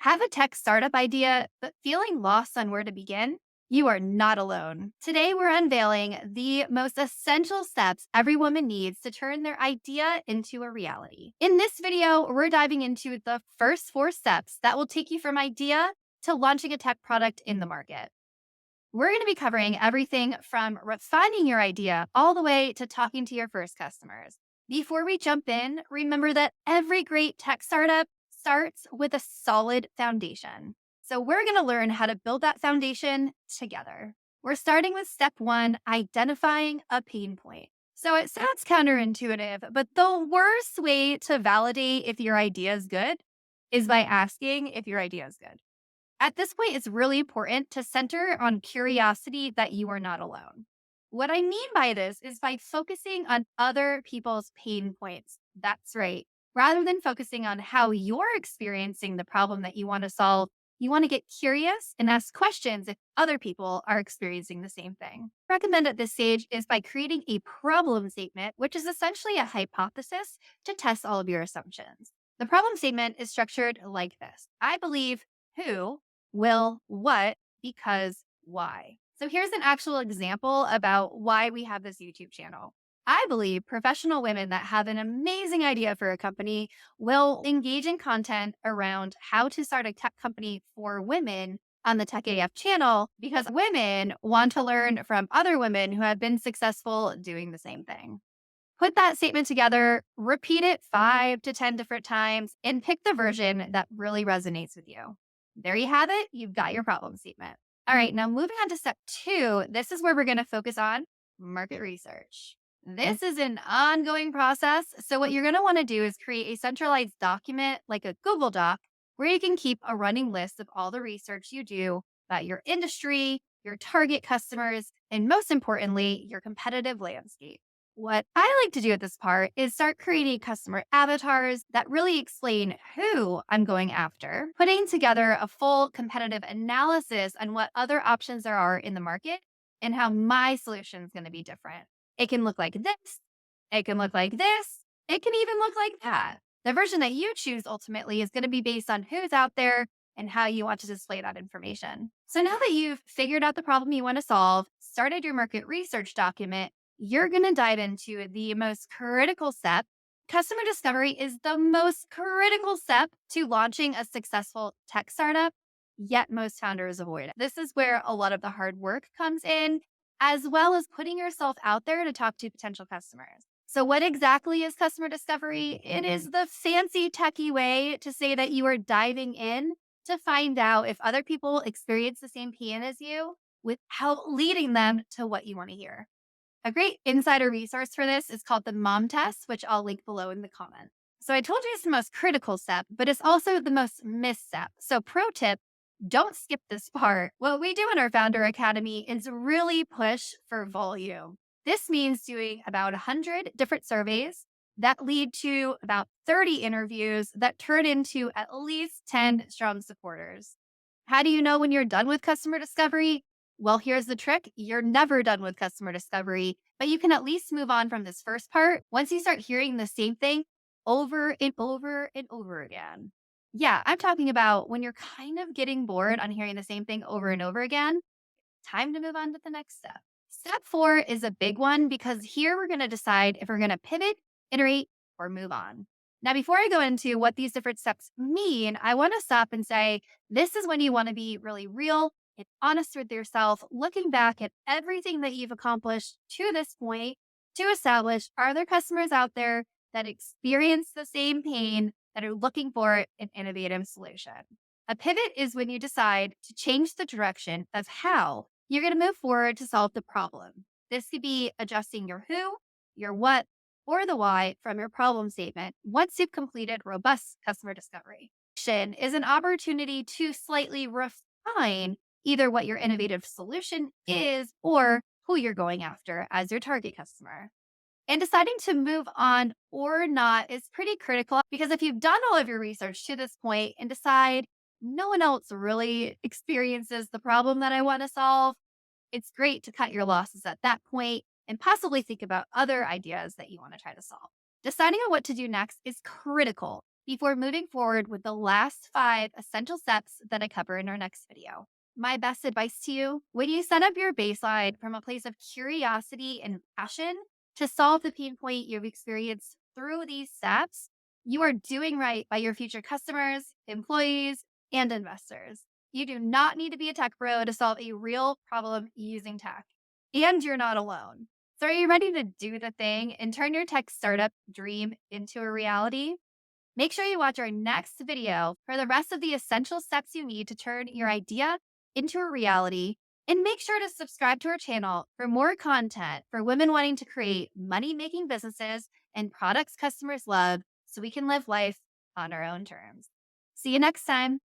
Have a tech startup idea, but feeling lost on where to begin? You are not alone. Today, we're unveiling the most essential steps every woman needs to turn their idea into a reality. In this video, we're diving into the first four steps that will take you from idea to launching a tech product in the market. We're going to be covering everything from refining your idea all the way to talking to your first customers. Before we jump in, remember that every great tech startup starts with a solid foundation. So we're going to learn how to build that foundation together. We're starting with step one, identifying a pain point. So it sounds counterintuitive, but the worst way to validate if your idea is good is by asking if your idea is good. At this point, it's really important to center on curiosity that you are not alone. What I mean by this is by focusing on other people's pain points. That's right. Rather than focusing on how you're experiencing the problem that you want to solve, you want to get curious and ask questions if other people are experiencing the same thing. Recommend at this stage is by creating a problem statement, which is essentially a hypothesis to test all of your assumptions. The problem statement is structured like this: I believe who will, what, because, why. So here's an actual example about why we have this YouTube channel. I believe professional women that have an amazing idea for a company will engage in content around how to start a tech company for women on the Tech AF channel because women want to learn from other women who have been successful doing the same thing. Put that statement together, repeat it 5 to 10 different times, and pick the version that really resonates with you. There you have it. You've got your problem statement. All right, now moving on to step two, this is where we're going to focus on market research. This is an ongoing process. So, what you're going to want to do is create a centralized document like a Google Doc where you can keep a running list of all the research you do about your industry, your target customers, and most importantly, your competitive landscape. What I like to do at this part is start creating customer avatars that really explain who I'm going after, putting together a full competitive analysis on what other options there are in the market and how my solution is going to be different. It can look like this, it can look like this, it can even look like that. The version that you choose ultimately is going to be based on who's out there and how you want to display that information. So now that you've figured out the problem you want to solve, started your market research document, you're going to dive into the most critical step. Customer discovery is the most critical step to launching a successful tech startup, yet most founders avoid it. This is where a lot of the hard work comes in, as well as putting yourself out there to talk to potential customers. So, what exactly is customer discovery? It is the fancy techie way to say that you are diving in to find out if other people experience the same pain as you without leading them to what you want to hear. A great insider resource for this is called the MOM test, which I'll link below in the comments. So I told you it's the most critical step, but it's also the most missed step. So pro tip, don't skip this part. What we do in our Founder Academy is really push for volume. This means doing about 100 different surveys that lead to about 30 interviews that turn into at least 10 strong supporters. How do you know when you're done with customer discovery? Well, here's the trick. You're never done with customer discovery, but you can at least move on from this first part once you start hearing the same thing over and over and over again. Yeah, I'm talking about when you're kind of getting bored on hearing the same thing over and over again, time to move on to the next step. Step four is a big one because here we're going to decide if we're going to pivot, iterate, or move on. Now, before I go into what these different steps mean, I want to stop and say this is when you want to be really real and honest with yourself, looking back at everything that you've accomplished to this point to establish, are there customers out there that experience the same pain that are looking for an innovative solution? A pivot is when you decide to change the direction of how you're going to move forward to solve the problem. This could be adjusting your who, your what, or the why from your problem statement once you've completed robust customer discovery. Action is an opportunity to slightly refine either what your innovative solution is or who you're going after as your target customer. And deciding to move on or not is pretty critical because if you've done all of your research to this point and decide no one else really experiences the problem that I want to solve, it's great to cut your losses at that point and possibly think about other ideas that you want to try to solve. Deciding on what to do next is critical before moving forward with the last 5 essential steps that I cover in our next video. My best advice to you: when you set up your baseline from a place of curiosity and passion to solve the pain point you've experienced through these steps, you are doing right by your future customers, employees, and investors. You do not need to be a tech pro to solve a real problem using tech. And you're not alone. So, are you ready to do the thing and turn your tech startup dream into a reality? Make sure you watch our next video for the rest of the essential steps you need to turn your idea into a reality. And make sure to subscribe to our channel for more content for women wanting to create money making businesses and products customers love so we can live life on our own terms. See you next time.